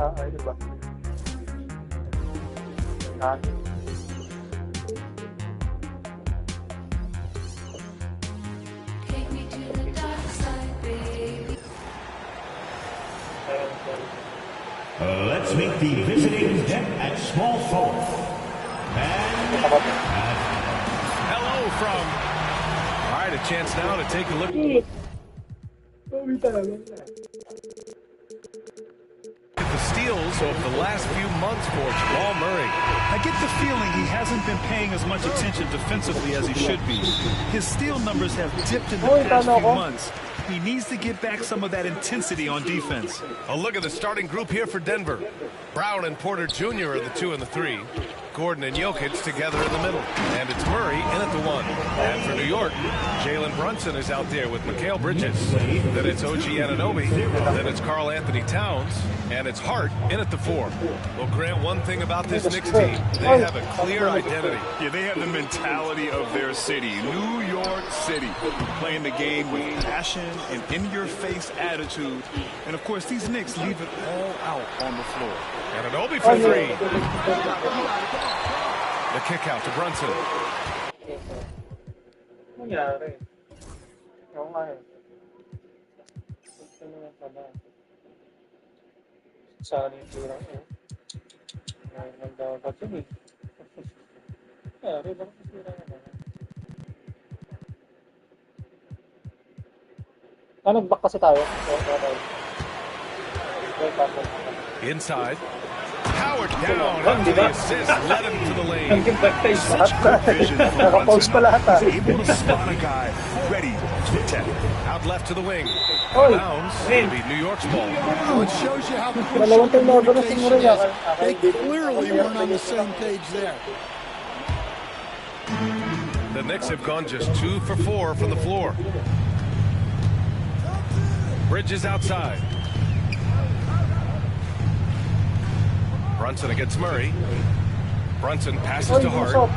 Ay, diba? Ah, Let's meet the visiting deck at small forward. And hello from. All right, a chance now to take a look at the steals of the last few months for Jamal Murray. I get the feeling he hasn't been paying as much attention defensively as he should be. His steal numbers have dipped in the past few months. He needs to get back some of that intensity on defense. A look at the starting group here for Denver. Brown and Porter Jr. are the 2 and the 3. Gordon and Jokic together in the middle. And it's Murray in at the 1. And for New York, Jalen Brunson is out there with Mikal Bridges. Then it's OG Anunoby. Then it's Karl Anthony Towns. And it's Hart in at the 4. Well, Grant, one thing about this Knicks team, they have a clear identity. Yeah, they have the mentality of their city, New York City, playing the game with passion and in-your-face attitude. And, of course, these Knicks leave it all out on the floor. Anunoby for 3. The kick out to Brunson. nangyari? Oo nga eh. Gusto mo yung pala. Saan yung tura ko? Nagdapat yun eh. Nangyari, bakit tura ka ba? Nag-back kasi tayo. Inside. Howard down after the assist, led him to the lane. Such good vision from Nakapost pa lahat ah. He's able to spot a guy ready to attack. Out left to the wing. Oy! Bounds. It'll be New York's ball. Well, it shows you how the Dalawang turnover na si Murray. they clearly weren't on the same page there. The Knicks have gone just 2 for 4 from the floor. Bridges outside. Brunson against Murray. Brunson passes to Hart.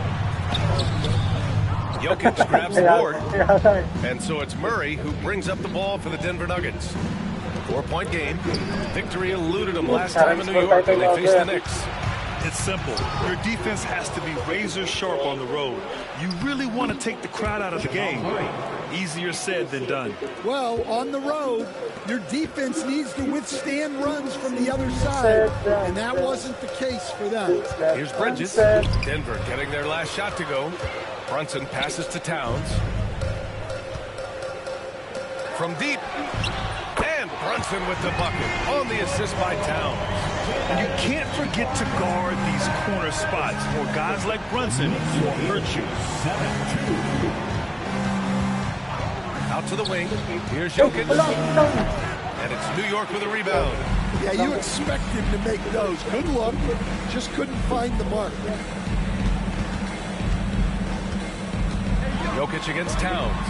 Jokic grabs the board. And so it's Murray who brings up the ball for the Denver Nuggets. 4-point game. Victory eluded them last time in New York when they faced the Knicks. It's simple. Your defense has to be razor sharp on the road. You really want to take the crowd out of the game. Easier said than done. Well, on the road, your defense needs to withstand runs from the other side, and that wasn't the case for them. Here's Bridges. Denver getting their last shot to go. Brunson passes to Towns. From deep. And Brunson with the bucket on the assist by Towns. And you can't forget to guard these corner spots, or guys like Brunson will hurt you. Out to the wing. Here's Jokic. And it's New York with a rebound. Yeah, you expect him to make those. Good luck. Just couldn't find the mark. Jokic against Towns.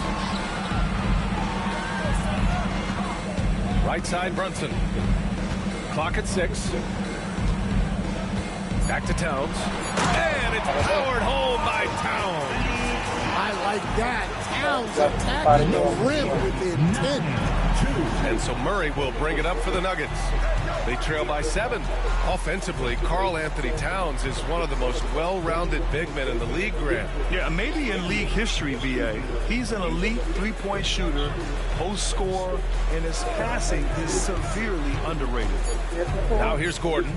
Right side, Brunson. Clock at 6. Back to Towns. And it's powered home by Towns. I like that. Towns attacking the rim with intent. And so Murray will bring it up for the Nuggets. They trail by 7. Offensively, Karl Anthony Towns is one of the most well-rounded big men in the league, Grant. Yeah, maybe in league history, VA. He's an elite three-point shooter, post scorer, and his passing is severely underrated. Now here's Gordon.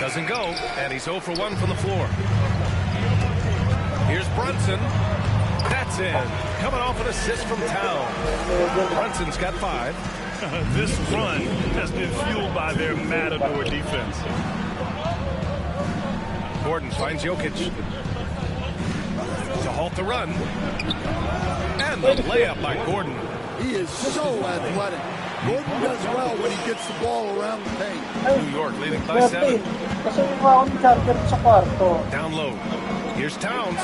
Doesn't go, and he's 0 for 1 from the floor. Here's Brunson. That's in. Coming off an assist from Towns. Brunson's got 5. This run has been fueled by their matador defense. Gordon finds Jokic to halt the run. And the layup by Gordon. He is so athletic. Gordon does well when he gets the ball around the paint. New York leading by 7. Kasi yung akong charger sa kwarto. Down low. Here's Towns.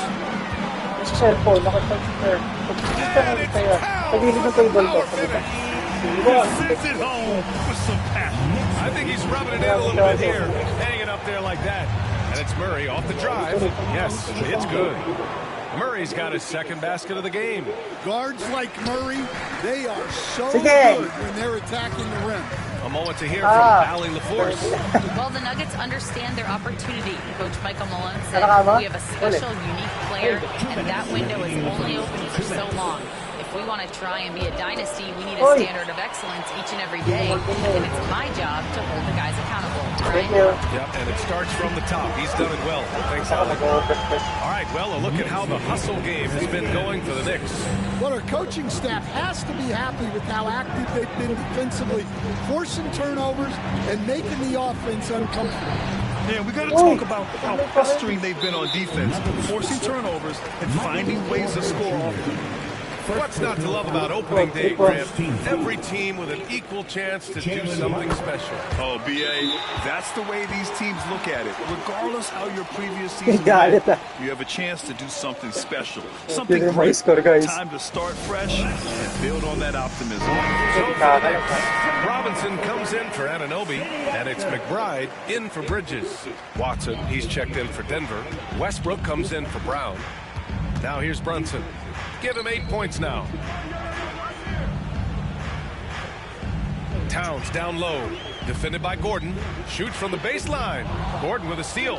Sa cellphone, nakapag-share. And it's Towns. Pag-ilig ng table ko. Sends it home with some passion. I think he's rubbing it in a little bit here. Hanging up there like that. And it's Murray off the drive. Yes, it's good. Murray's got his second basket of the game. Guards like Murray, they are so Sige. good when they're attacking the rim. A moment to hear from Allie LaForce. Well, the Nuggets understand their opportunity. Coach Michael Malone said Nakakama? we have a special, unique player, and that window is only open for so long. If we want to try and be a dynasty, we need a Oy. standard of excellence each and every day, and it's my job to hold the guys accountable. Thank Right? you. Yep, and it starts from the top. He's done it well. Thanks, Allie. All right, well, a look at how the hustle game has been going for the Knicks. But our coaching staff has to be happy with how active they've been defensively, forcing turnovers and making the offense uncomfortable. Yeah, we got to talk about how frustrating they've been on defense, forcing turnovers and finding ways to score off them. What's not to love about opening day, Graham? Every team with an equal chance to do something special. Oh, B.A., that's the way these teams look at it. Regardless how your previous season Galit went, ah. you have a chance to do something special, something Yun yung great. high score, guys. Time to start fresh and build on that optimism. So for the Knicks, Robinson comes in for Anunoby, and it's McBride in for Bridges. Watson, he's checked in for Denver. Westbrook comes in for Brown. Now here's Brunson. Give him 8 points now. Towns down low. Defended by Gordon. Shoots from the baseline. Gordon with a steal.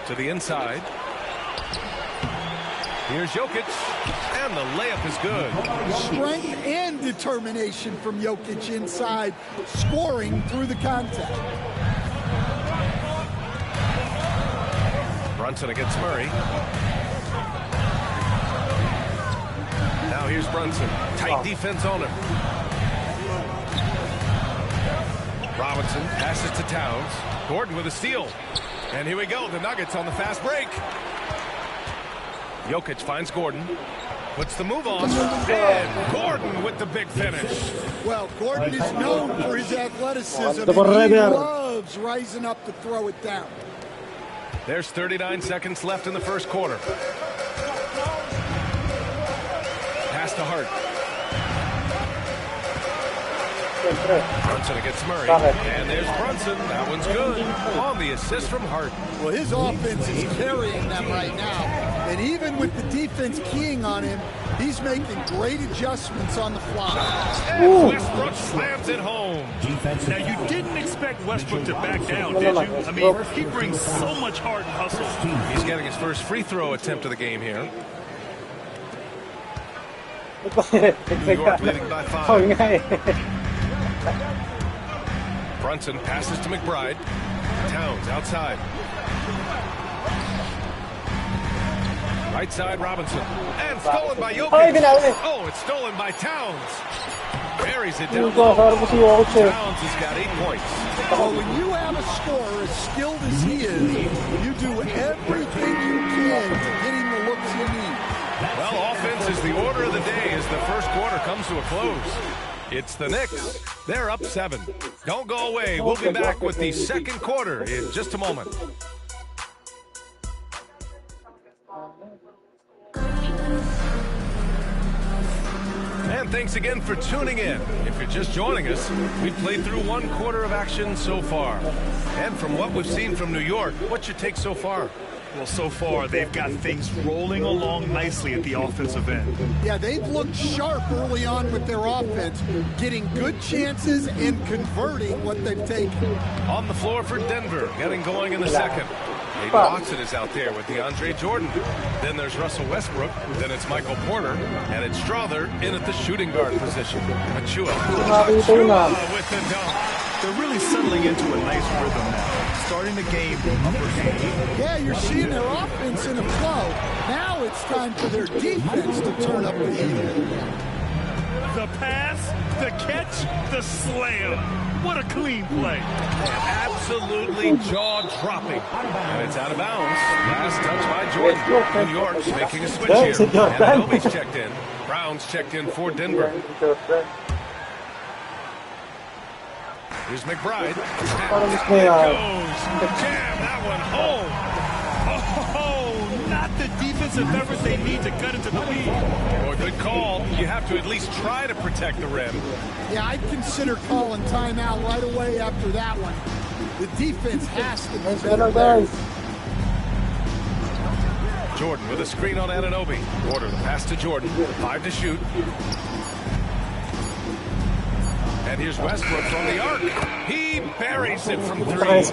To the inside. Here's Jokic. And the layup is good. Strength and determination from Jokic inside, scoring through the contact. Brunson against Murray. Now here's Brunson. Tight defense on him. Robinson passes to Towns. Gordon with a steal. And here we go. The Nuggets on the fast break. Jokic finds Gordon. Puts the move on. And Gordon with the big finish. Well, Gordon is known for his athleticism, Double and he red. loves rising up to throw it down. There's 39 seconds left in the first quarter. Pass to Hart. Brunson against Murray. And there's Brunson. That one's good. On the assist from Hart. Well, his offense is carrying them right now. And even with the defense keying on him, he's making great adjustments on the fly. And Westbrook slams it home. Now, you didn't expect Westbrook to back down, did you? I mean, he brings so much heart and hustle. He's getting his first free throw attempt of the game here. New York leading by 5. Oo nga eh. Brunson passes to McBride. Towns outside. Right side, Robinson. And stolen by Ay, Jokic. binawi. Oh, it's stolen by Towns. Buries it down Yung ko, low. sorry po si Jokic eh. Towns has got 8 points. Well, when you have a scorer as skilled as he is, you do everything you can to get him the looks you need. Well, offense is the order of the day as the first quarter comes to a close. It's the Knicks. They're up 7. Don't go away. We'll be back with the second quarter in just a moment. And thanks again for tuning in. If you're just joining us, we've played through 1 quarter of action so far. And from what we've seen from New York, what's your take so far? Well, so far, they've got things rolling along nicely at the offensive end. Yeah, they've looked sharp early on with their offense, getting good chances and converting what they've taken. On the floor for Denver, getting going in the second. Aiden Watson is out there with DeAndre Jordan. Then there's Russell Westbrook. Then it's Michael Porter. And it's Strother in at the shooting guard position. Achua. Achua with the dunk. They're really settling into a nice rhythm now, starting the game upper hand. Yeah, you're seeing their offense in a flow. Now it's time for their defense to turn up the heat. The pass, the catch, the slam. What a clean play. Absolutely jaw-dropping. And it's out of bounds. Last touch by Jordan. New York's making a switch here. Anunoby's checked in. Brown's checked in for Denver. Here's McBride. Parang mas may Goes. Jam that one home. Oh, not the defensive effort they need to cut into the lead. Oh, good call. You have to at least try to protect the rim. Yeah, I'd consider calling timeout right away after that one. The defense has to be better Hello there. guys. Jordan with a screen on Anunoby. Porter the pass to Jordan. 5 to shoot. And here's Westbrook from the arc. He buries it from 3.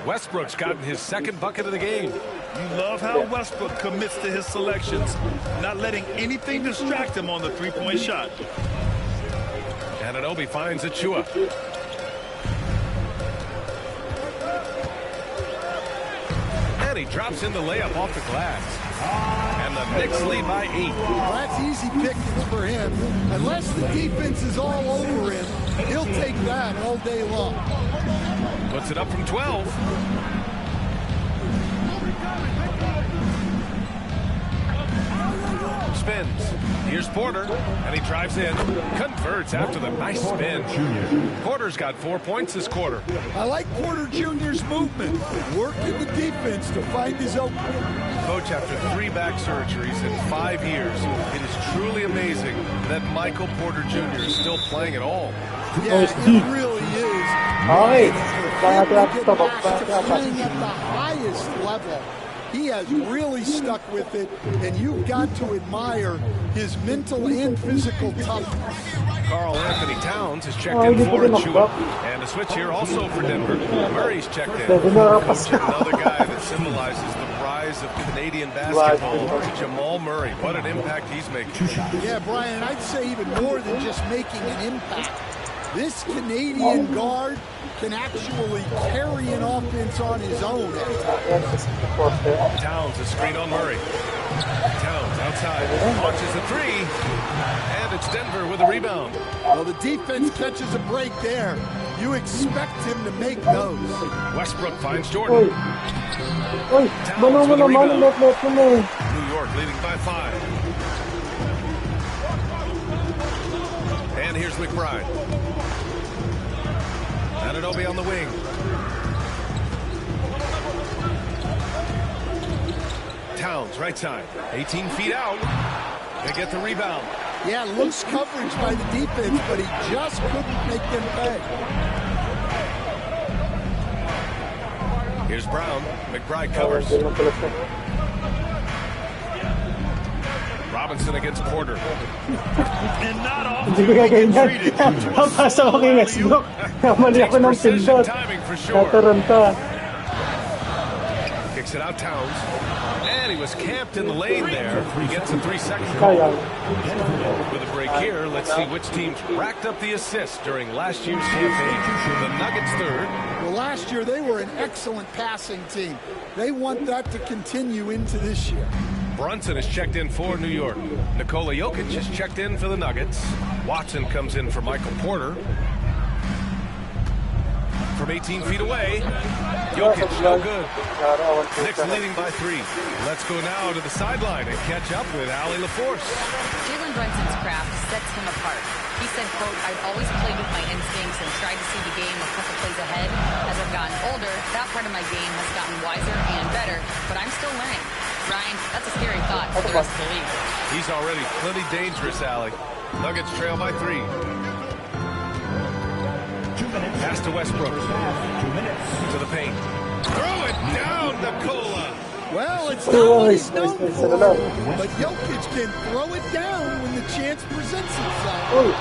Westbrook's gotten his second bucket of the game. You love how Westbrook commits to his selections, not letting anything distract him on the three-point shot. Anunoby finds Achua. And he drops in the layup off the glass. And the Knicks lead by 8. Well, that's easy pickings for him. Unless the defense is all over him, he'll take that all day long. Puts it up from 12. Spins. Here's Porter, and he drives in. Converts after the nice spin. Porter's got 4 points this quarter. I like Porter Jr.'s movement, working the defense to find his opening. Coach, after 3 back surgeries in 5 years, it is truly amazing that Michael Porter Jr. is still playing at all. Yeah, it really is. Okay. Playing at the highest level. He has really stuck with it, and you've got to admire his mental and physical toughness. Karl Anthony Towns is checked in for Achua. And a switch here also for Denver. Murray's checked in. Another guy that symbolizes the rise of Canadian basketball, Jamal Murray. What an impact he's making. Yeah, Brian, I'd say even more than just making an impact. This Canadian guard can actually carry an offense on his own. Towns a screen on Murray. Towns outside, launches a 3, and it's Denver with a rebound. Well, the defense catches a break there. You expect him to make those. Westbrook finds Jordan. Uy, Towns with a rebound. let mo. New York leading by 5. And here's McBride. Anunoby on the wing. Towns, right side. 18 feet out. They get the rebound. Yeah, loose coverage by the defense, but he just couldn't make them pay. Here's Brown. McBride covers. Robinson against Porter. And not often Hindi ko gaganyan. Napasa ko kay Westbrook. Namali ako ng pindot. Timing for sure. Nataranta. Kicks it out Towns. And he was camped in the lane there. He gets a 3-second Kaya. call. With a break here, let's see which teams racked up the assists during last year's campaign. The Nuggets third. Well, last year they were an excellent passing team. They want that to continue into this year. Brunson is checked in for New York. Nikola Jokic is checked in for the Nuggets. Watson comes in for Michael Porter. From 18 feet away, Jokic no good. Knicks leading by 3. Let's go now to the sideline and catch up with Allie LaForce. Jalen Brunson's craft sets him apart. He said, quote, "I've always played with my instincts and tried to see the game a couple plays ahead. As I've gotten older, that part of my game has gotten wiser and better, but I'm still learning." Ryan, that's a scary thought for the rest of the league. He's already plenty dangerous, Allie. Nuggets trail by 3. Pass to Westbrook. To the paint. Throw it down, Nikola. Well, it's not what he's known for, but Jokic can throw it down when the chance presents itself.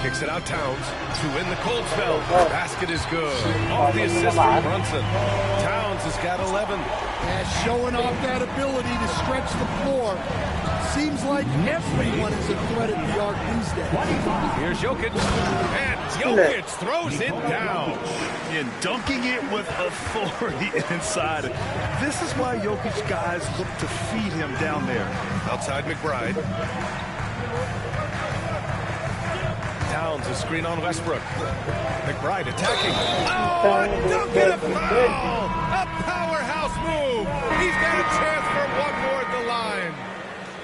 Kicks it out Towns to win the cold spell. Basket is good. Off the assist from Brunson. Towns has got 11. Yeah, showing off that ability to stretch the floor. Seems like everyone is a threat at the arc these days. Here's Jokic. And Jokic throws it down. And dunking it with authority inside. This is why Jokic guys look to feed him down there. Outside McBride. Towns a screen on Westbrook. McBride attacking. Oh, don't get a foul! A powerhouse move! He's got a chance for one more at the line.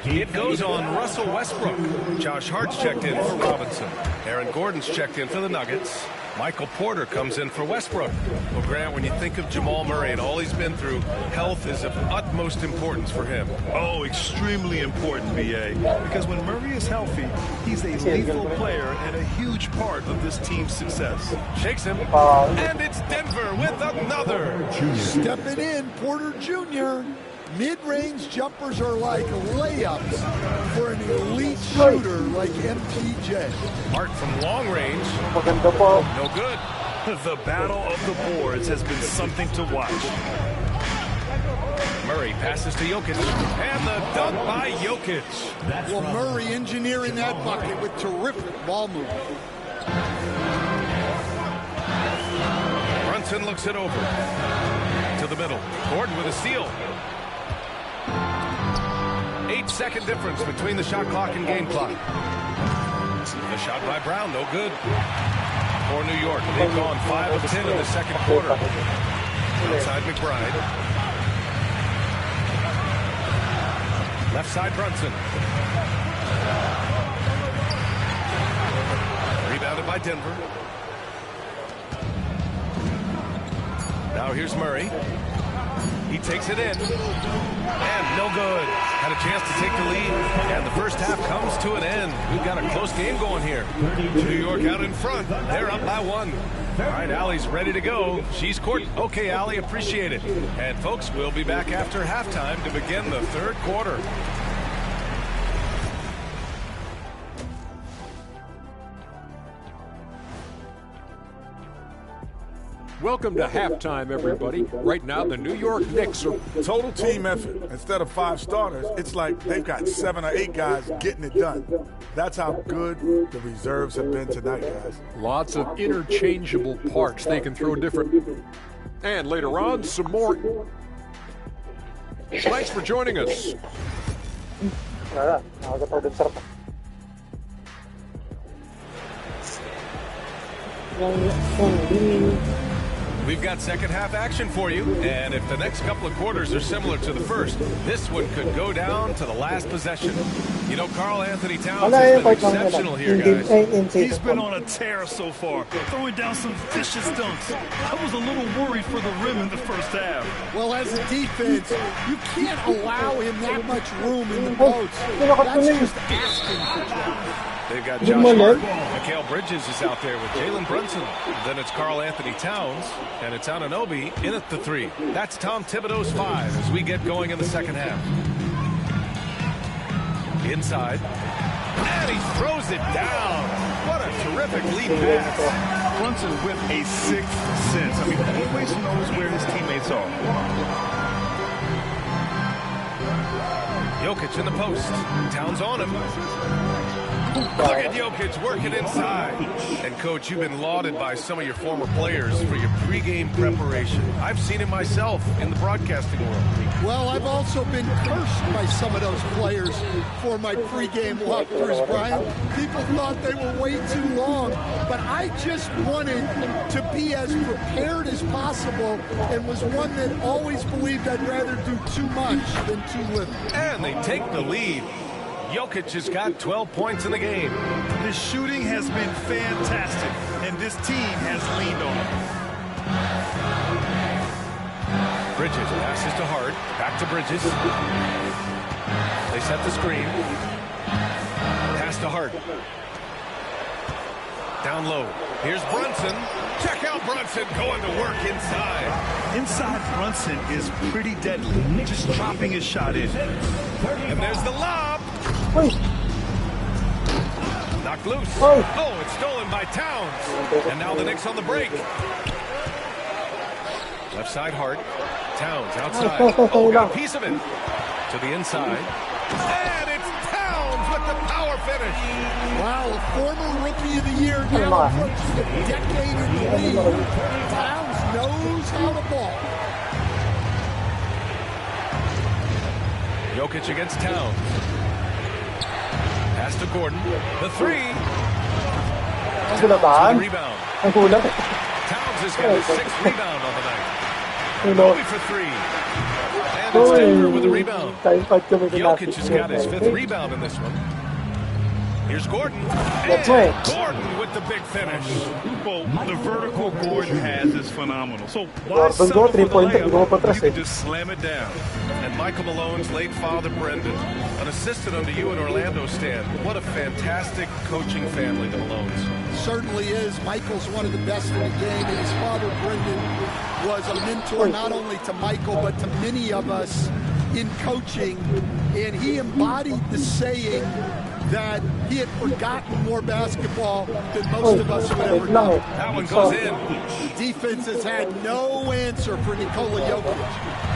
It goes on Russell Westbrook. Josh Hart's checked in for Robinson. Aaron Gordon's checked in for the Nuggets. Michael Porter comes in for Westbrook. Well, Grant, when you think of Jamal Murray and all he's been through, health is of utmost importance for him. Oh, extremely important, B.A. Because when Murray is healthy, he's a lethal player and a huge part of this team's success. Shakes him, and it's Denver with another. Stepping in, Porter Jr. Mid-range jumpers are like layups for an elite shooter like MPJ. Hart from long range. No good. The battle of the boards has been something to watch. Murray passes to Jokic, and the dunk by Jokic. Well, Murray engineering that bucket with terrific ball movement. Brunson looks it over. To the middle. Gordon with a steal. 8-second difference between the shot clock and game clock. The shot by Brown, no good. For New York, they've gone 5 of 10 in the second quarter. Outside McBride. Left side Brunson. Rebounded by Denver. Now here's Murray. He takes it in. And no good. Had a chance to take the lead. And the first half comes to an end. We've got a close game going here. New York out in front. They're up by 1. All right, Allie's ready to go. She's court. Okay, Allie, appreciate it. And folks, we'll be back after halftime to begin the third quarter. Welcome to halftime, everybody. Right now, the New York Knicks are total team effort. Instead of 5 starters, it's like they've got 7 or 8 guys getting it done. That's how good the reserves have been tonight, guys. Lots of interchangeable parts. They can throw different. And later on, some more. Thanks for joining us. We've got second half action for you, and if the next couple of quarters are similar to the first, this one could go down to the last possession. You know, Karl Anthony Towns has been exceptional here, guys. He's been on a tear so far, throwing down some vicious dunks. I was a little worried for the rim in the first half. Well, as a defense, you can't allow him that much room in the post. That's just asking for trouble. They've got Josh Hart. Mikal Bridges is out there with Jalen Brunson. Then it's Karl Anthony Towns, and it's Anunoby in at the 3. That's Tom Thibodeau's 5 as we get going in the second half. Inside. And he throws it down. What a terrific lead pass. Brunson with a 6th sense. I mean, he always knows where his teammates are. Jokic in the post. Towns on him. Look at Jokic working inside. And, Coach, you've been lauded by some of your former players for your pregame preparation. I've seen it myself in the broadcasting world. Well, I've also been cursed by some of those players for my pregame walkthroughs, Brian. People thought they were way too long, but I just wanted to be as prepared as possible and was one that always believed I'd rather do too much than too little. And they take the lead. Jokic has got 12 points in the game. His shooting has been fantastic, and this team has leaned on him. Bridges passes to Hart. Back to Bridges. They set the screen. Pass to Hart. Down low. Here's Brunson. Check out Brunson going to work inside. Inside Brunson is pretty deadly. Just dropping his shot in. And there's the lob. Knocked loose. Oh, it's stolen by Towns. And now the Knicks on the break. Left side Hart. Towns outside. Oh, got a piece of it. To the inside. And it's Towns with the power finish. Wow, a former Rookie of the Year now approaching a decade in the league. Towns knows how to ball. Jokic against Towns. Pass to Gordon. The 3. Towns with the rebound. Towns has got his 6th rebound on the night. Anunoby for 3. And it's Denver with a rebound. Time-out kami Jokic has got his 5th rebound in this one. Here's Gordon. And Gordon with the big finish. Well, the vertical Gordon has is phenomenal. So why Gordon settle for the go, 3-pointer, layup? You can just slam it down. And Michael Malone's late father, Brendan, an assistant under you in Orlando, Stan. What a fantastic coaching family, the Malones. Certainly is. Michael's one of the best in the game, and his father, Brendan, was a mentor not only to Michael, but to many of us in coaching. And he embodied the saying that he had forgotten more basketball than most of us would ever know. That one goes in. Defense has had no answer for Nikola Jokic.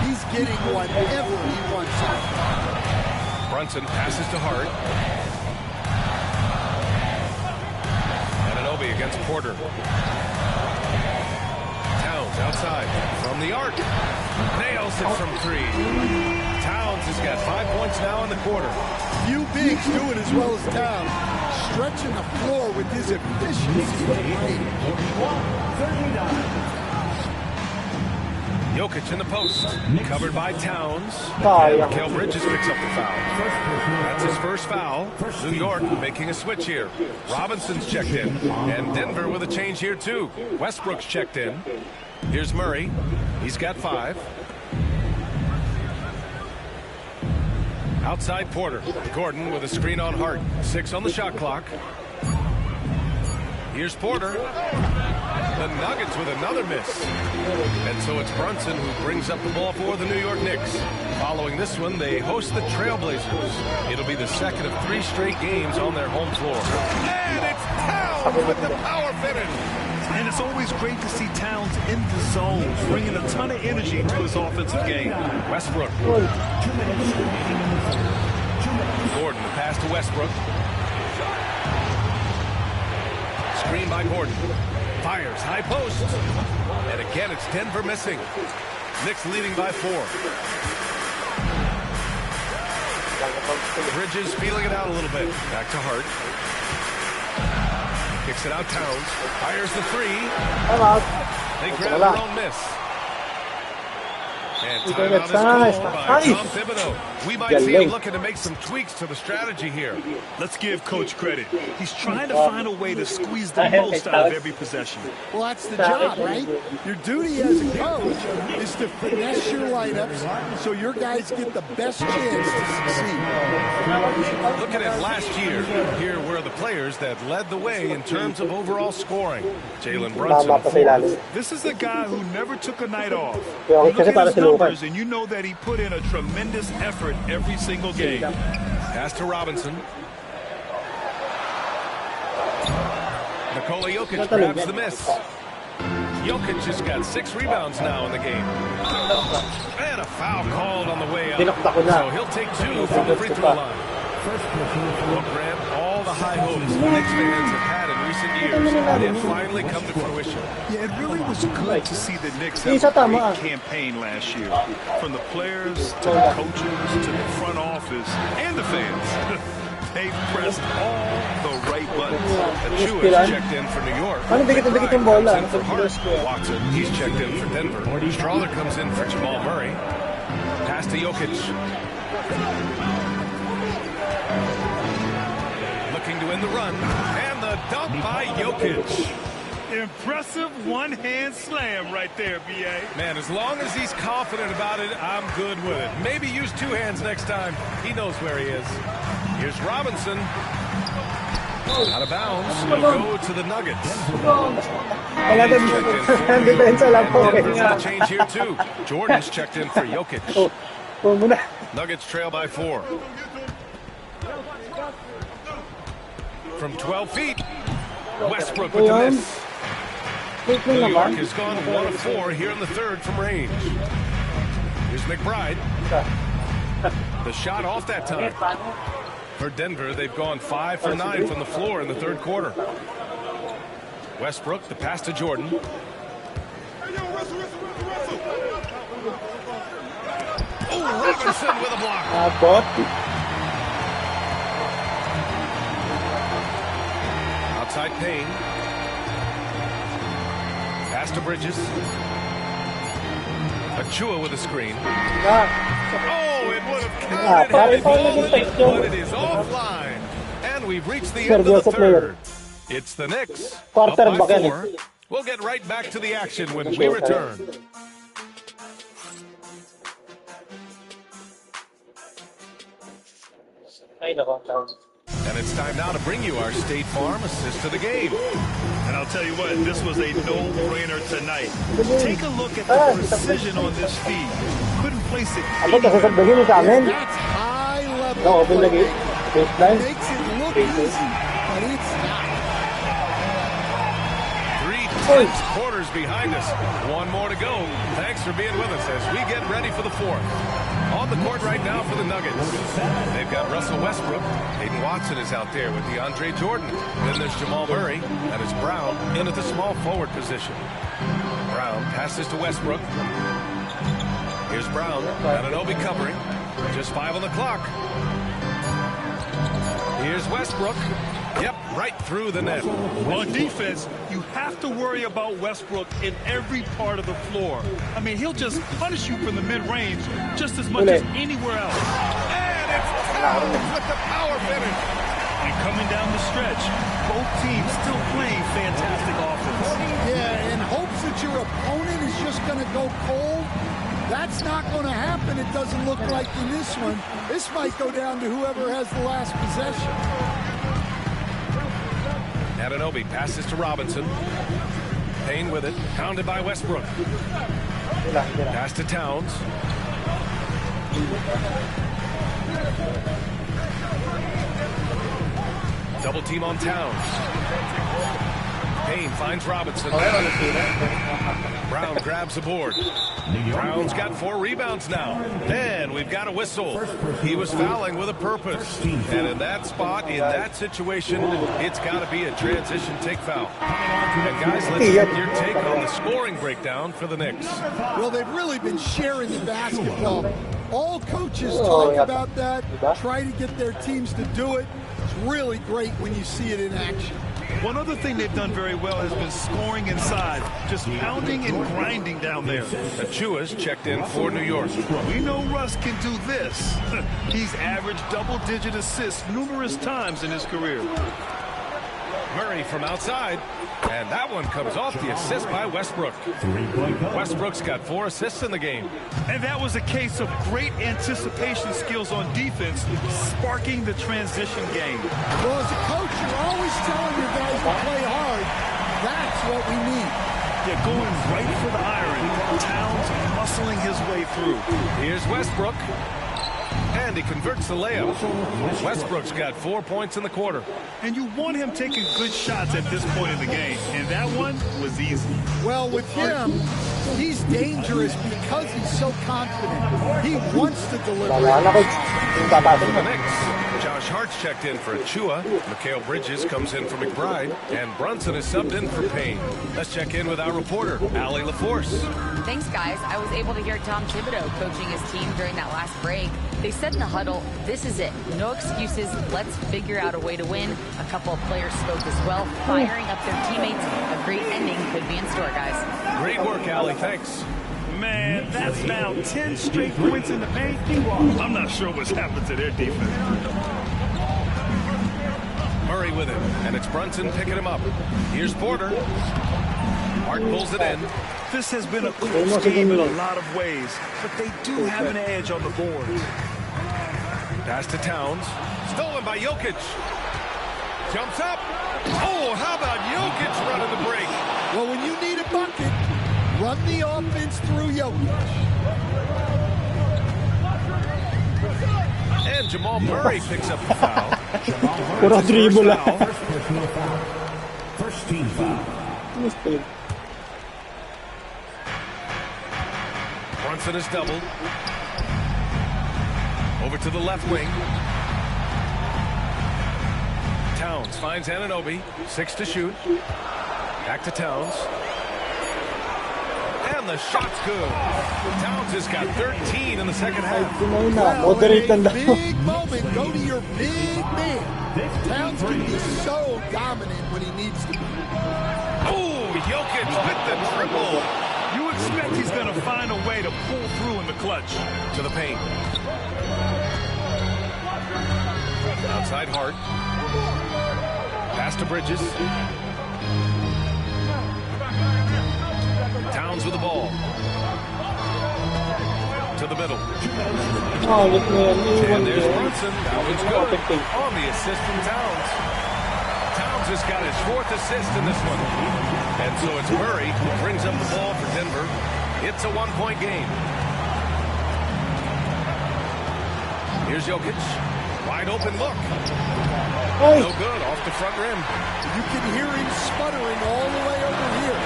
He's getting whatever he wants out. Brunson passes to Hart. Anunoby against Porter. Towns outside from the arc. Nails it from 3. Towns has got 5 points now in the quarter. Few bigs do it as well as Towns. Stretching the floor with his efficiency. Jokic in the post, covered by Towns. And Mikal Bridges picks up the foul. That's his first foul. New York making a switch here. Robinson's checked in, and Denver with a change here too. Westbrook's checked in. Here's Murray. He's got 5. Outside Porter. Gordon with a screen on Hart. 6 on the shot clock. Here's Porter. The Nuggets with another miss. And so it's Brunson who brings up the ball for the New York Knicks. Following this one, they host the Trailblazers. It'll be the second of 3 straight games on their home floor. And it's Towns with the power finish. And it's always great to see Towns in the zone, bringing a ton of energy to his offensive game. Westbrook. Gordon, the pass to Westbrook. Screen by Gordon. Fires, high post. And again, it's Denver missing. Knicks leading by 4. Bridges feeling it out a little bit. Back to Hart. Kicks it out, Towns. Fires the 3. They grab their own miss. And timeout is called by Tom Thibodeau. We might see him looking to make some tweaks to the strategy here. Let's give Coach credit. He's trying to find a way to squeeze the most out of every possession. Well, that's the job, right? Your duty as a coach is to finesse your lineups so your guys get the best chance to succeed. Looking at last year, here were the players that led the way in terms of overall scoring. Jalen Brunson. This is a guy who never took a night off. You look at his numbers and you know that he put in a tremendous effort every single game. Pass to Robinson. Nikola Jokic grabs the miss. Jokic has got 6 rebounds now in the game. And a foul called on the way out. So he'll take 2 from the free throw line. Well, Grant, all the high hopes the Knicks fans have had in recent years have finally come to fruition. Yeah, it really was good to see the Knicks have a great campaign last year. From the players to the coaches to the front office and the fans. They pressed all the right buttons. Achua checked in for New York. Comes in for Hart. Watson, he's checked in for Denver. Strawler comes in for Jamal Murray. Pass to Jokic. Looking to win the run. And the dunk by Jokic. Impressive one-hand slam right there, B.A. Man, as long as he's confident about it, I'm good with it. Maybe use 2 hands next time. He knows where he is. Here's Robinson. Out of bounds. He'll go to the Nuggets. Denver's change here too. Jordan's checked in for Jokic. Nuggets trail by 4. From 12 feet. Westbrook with the miss. New York has gone 1 of 4 here in the 3rd from range. Here's McBride. The shot off that time. For Denver, they've gone 5 for 9 from the floor in the 3rd quarter. Westbrook, the pass to Jordan. Oh, Robinson with a block. Outside Payne. Pass to Bridges. Achua with a screen. Oh, it would have counted had it fallen, but it is offline. And we've reached the end of the third. It's the Knicks up by 4. We'll get right back to the action when we return. And it's time now to bring you our State Farm assist of the game. And I'll tell you what, this was a no-brainer tonight. Take a look at the precision on this feed. Couldn't place it anywhere. That's high level. It makes it look easy, but it's not. 3 tense quarters behind us. One more to go. Thanks for being with us as we get ready for the fourth. On the court right now for the Nuggets. They've got Russell Westbrook. Hayden Watson is out there with DeAndre Jordan. Then there's Jamal Murray. And it's Brown in at the small forward position. Brown passes to Westbrook. Here's Brown. Anunoby covering. Just 5 on the clock. Here's Westbrook. Yep, right through the net. On defense, you have to worry about Westbrook in every part of the floor. I mean, he'll just punish you from the mid-range just as much as anywhere else. And it's Towns with the power finish. And coming down the stretch, both teams still playing fantastic offense. Yeah, in hopes that your opponent is just going to go cold. That's not going to happen, it doesn't look like in this one. This might go down to whoever has the last possession. Anunoby passes to Robinson. Payne with it, pounded by Westbrook. Pass to Towns. Double team on Towns. Payne finds Robinson. Brown grabs the board. Brown's got 4 rebounds now. And we've got a whistle. He was fouling with a purpose. And in that spot, in that situation, it's got to be a transition take foul. And guys, let's get your take on the scoring breakdown for the Knicks. Well, they've really been sharing the basketball. All coaches talk about that, try to get their teams to do it. It's really great when you see it in action. One other thing they've done very well has been scoring inside, just pounding and grinding down there. Achua's checked in for New York. We know Russ can do this. He's averaged double-digit assists numerous times in his career. Murray from outside, and that one comes off the assist by Westbrook. Westbrook's got 4 assists in the game. And that was a case of great anticipation skills on defense, sparking the transition game. Well, as a coach, you're always telling your guys to play hard. That's what we need. They're going right for the iron. Towns muscling his way through. Here's Westbrook. And he converts the layup. Westbrook's got 4 points in the quarter. And you want him taking good shots at this point in the game. And that one was easy. Well, with him, he's dangerous because he's so confident. He wants to deliver. For the Knicks, Josh Hart's checked in for Achua. Mikal Bridges comes in for McBride. And Brunson is subbed in for Payne. Let's check in with our reporter, Allie LaForce. Thanks, guys. I was able to hear Tom Thibodeau coaching his team during that last break. They said in the huddle, this is it. No excuses. Let's figure out a way to win. A couple of players spoke as well, firing up their teammates. A great ending could be in store, guys. Great work, Allie. Thanks. Man, that's now 10 straight points in the paint. I'm not sure what's happened to their defense. Murray with him, and it's Brunson picking him up. Here's Porter. Hart pulls it in. This has been a close game in a lot of ways, but they do have an edge on the board. Pass to Towns. Stolen by Jokic. Jumps up. Oh, how about Jokic running the break? Well, when you need a bucket, run the offense through Jokic. And Jamal Murray picks up the foul. Puro dribble. First team foul. Brunson is doubled. Over to the left wing. Towns finds Anunoby. 6 to shoot. Back to Towns. And the shot's good. Towns has got 13 in the second half. Well, in a big moment, go to your big man. Towns can be so dominant when he needs to be. Oh, Jokic with the triple. You expect he's going to find a way to pull through in the clutch. To the paint. Outside Hart. Pass to Bridges. Towns with the ball. To the middle. And there's Brunson. That one's good. On the assist from Towns. Towns has got his 4th assist in this one. And so it's Murray who brings up the ball for Denver. It's a 1-point game. Here's Jokic. Wide open look. No good. Off the front rim. You can hear him sputtering all the way over here.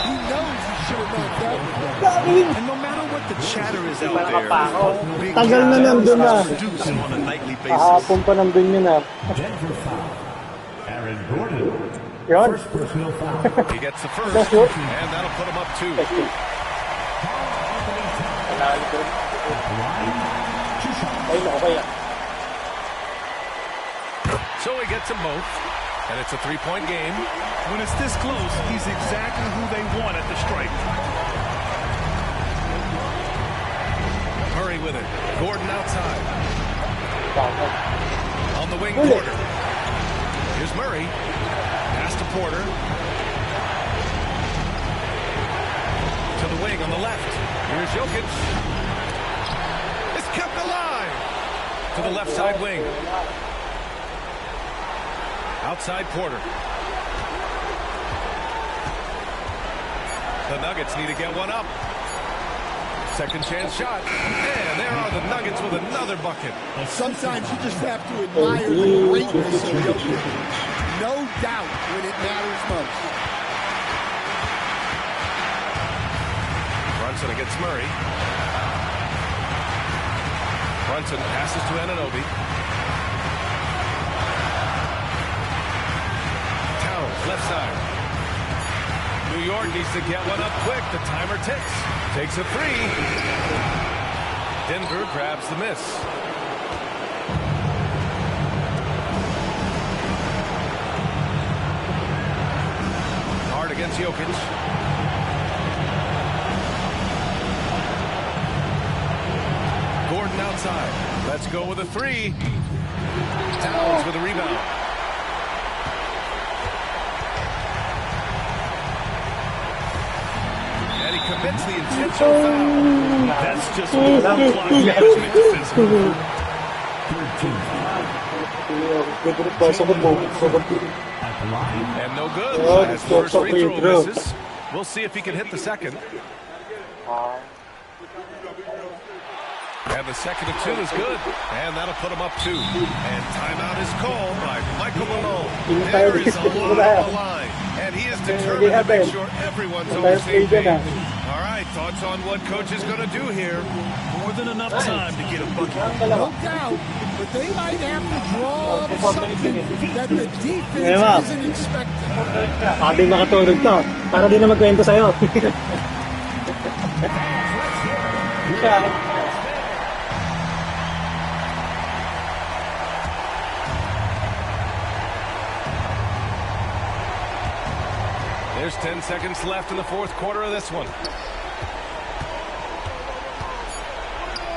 He knows he should have knocked that. And no matter what the chatter is out there, all big Tagal na nandun na. produce on a nightly basis. Kahapon pa nandun yun na. Denver foul. Aaron Gordon. Yun. First personal foul. He gets the first. And that'll put him up 2. So he gets them both. And it's a 3-point game. When it's this close, he's exactly who they want at the stripe. Murray with it. Gordon outside. On the wing, Porter. Here's Murray. Pass to Porter. To the wing on the left. Here's Jokic. It's kept alive. To the left side wing. Outside Porter. The Nuggets need to get one up. Second chance shot. And there are the Nuggets with another bucket. Sometimes you just have to admire the greatness of Jokic. No doubt when it matters most. Brunson against Murray. Brunson passes to Anunoby. Towns, left side. New York needs to get one up quick. The timer ticks. Takes a 3. Denver grabs the miss. Hard against Jokic. Gordon outside. Let's go with a 3. Towns with a rebound. And he commits the intentional foul. That's just poor clock management defensively. And no good. Last first free throw misses. We'll see if he can hit the second. And the second of 2 is good. And that'll put him up 2. And timeout is called by Michael Malone. There is a lot on the line. And he is determined to make sure everyone's on the same page. All right, thoughts on what coach is going to do here? More than enough time to get a bucket. No doubt, but they might have to draw up something that the defense isn't expecting. Sabi makatulog to. Para di na magkwento sa'yo. There's 10 seconds left in the 4th quarter of this one.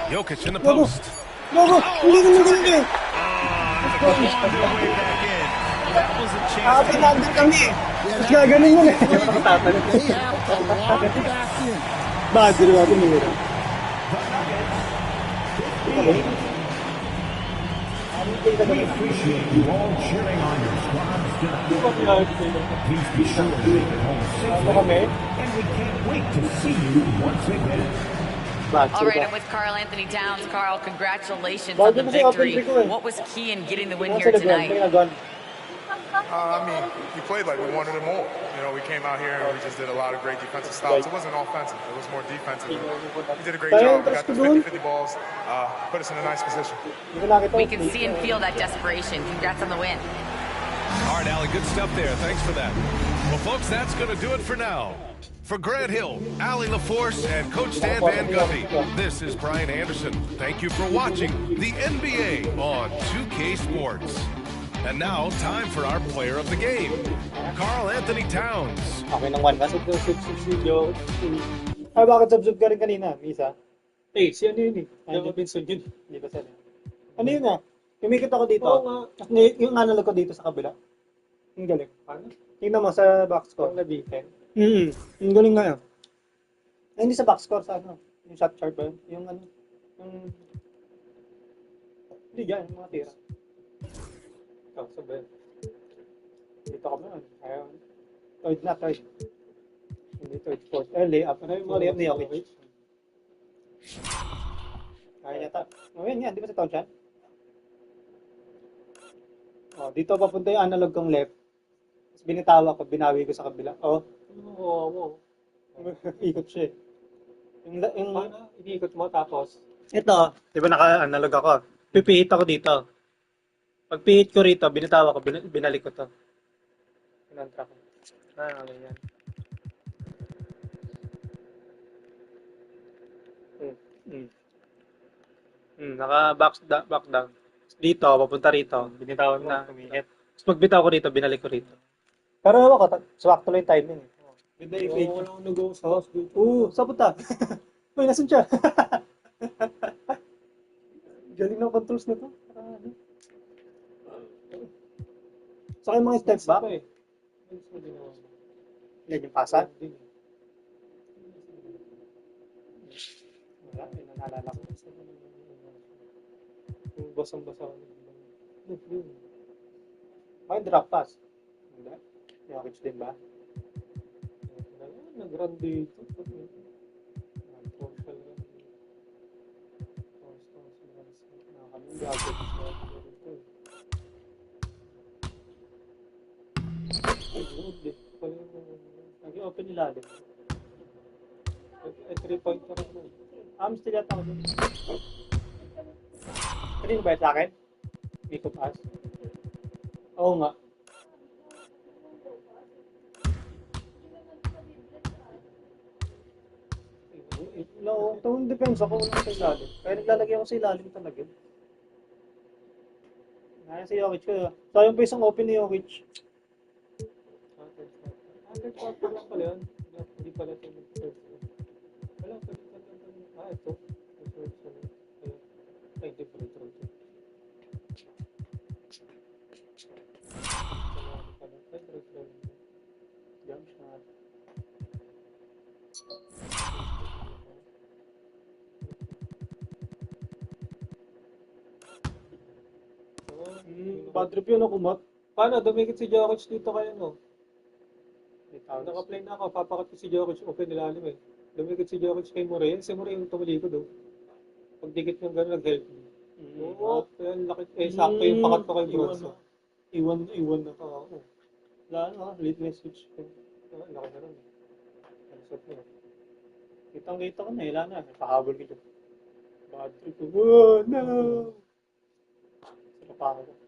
Jokic in the post. Go! Hindi! That was a chance. Pinagdan kami. Gaganin mo na. They have to lock back in. Bakit di natin nila? We appreciate you all cheering on your squads tonight. Please be sure to make it home safely, and we can't wait to see you once again. All right, I'm with Karl Anthony Towns. Karl, congratulations on the victory. What was key in getting the win here tonight? I mean, we played like we wanted it more. You know, we came out here and we just did a lot of great defensive stops. It wasn't offensive. It was more defensive. We did a great job. We got the 50-50 balls, put us in a nice position. We can see and feel that desperation. Congrats on the win. All right, Allie, good stuff there. Thanks for that. Well, folks, that's going to do it for now. For Grant Hill, Allie LaForce, and Coach Stan Van Gundy, this is Brian Anderson. Thank you for watching the NBA on 2K Sports. And now, time for our player of the game, Karl Anthony Towns. Okay, nang 1 kasi Ay, bakit sub-sub ka rin kanina, Misa? Eh, si ano yun eh. Yung Robinson yun. Hindi ba sila? Ano yun ah? Umikot ako dito. Oo nga. Tapos yung analog ko dito sa kabila. Ang galing. Ano? Tingnan mo sa box score. Yung nabitin. Ang galing nga yun. Ay, hindi sa box score, sa ano? Yung shot chart ba yun? Yung ano? Yung... Hindi dyan, yung mga tira. Oh, sabay. Dito ka ba? Ayaw. Third. Hindi third, fourth. Layup. Ano yung mga layup ni Jokic? Kaya yata. Yun yan, di ba sa taon siya? Dito papunta yung analog kong left. Tapos binitawa ko, binawi ko sa kabila. Oo. Ikot siya eh. Paano? Iniikot mo tapos? Ito, di ba naka-analog ako? Pipihit ako dito. Pag pihit ko rito, binitawa ko, binalik ko to. Pinantra ko. Ano yan. Back down. Dito, papunta rito. Binitawan ko na, humihit. Tapos pagbitaw ko rito, binalik ko rito. Pero ako, swakto lang yung timing eh. Ganda yung fake. Wala akong nag-go sa house dito. Saan punta? Uy, nasan siya? Galing ng controls na to. Saka yung mga steps back. Yan yung pasa. Wala, yun ang naalala ko. Yung basang-basa. May drop pass. Hindi. Jokic din ba? Nag-run dito. Nag-open ilalim. Ay, 3-point na rin mo. Still yata ako dun. Kanino ba yun sa akin? Hindi ko pass. Oo nga. No, itong defense ako lang sa ilalim. Kaya naglalagay ako sa ilalim talaga. Ngayon si Jokic ko. Sayang pa isang open ni Jokic. Undercover lang pala yun. Hindi pala ito. Wala pa rin. Ito. Ay, different road. Jump shot. Bad trip yun ako, Mat. Paano? Dumikit si Jokic dito kayo, no? Naka-play na ako. Papakat ko si Jokic. Open nilalim eh. Dumikit si Jokic kay Murray. Si Murray yung tumalikod, oh. Pagdikit niyang gano'n, nag-help. Oo. Kaya laki. Sakto yung pakat ko kay Bronson. Iwan na ako. Wala na, late message. Laki na rin. Ansot mo. Kitang-kita ko na, wala na. Nakahabol ko dyan. Bad trip ko. Oh, no! Sa kapako ko.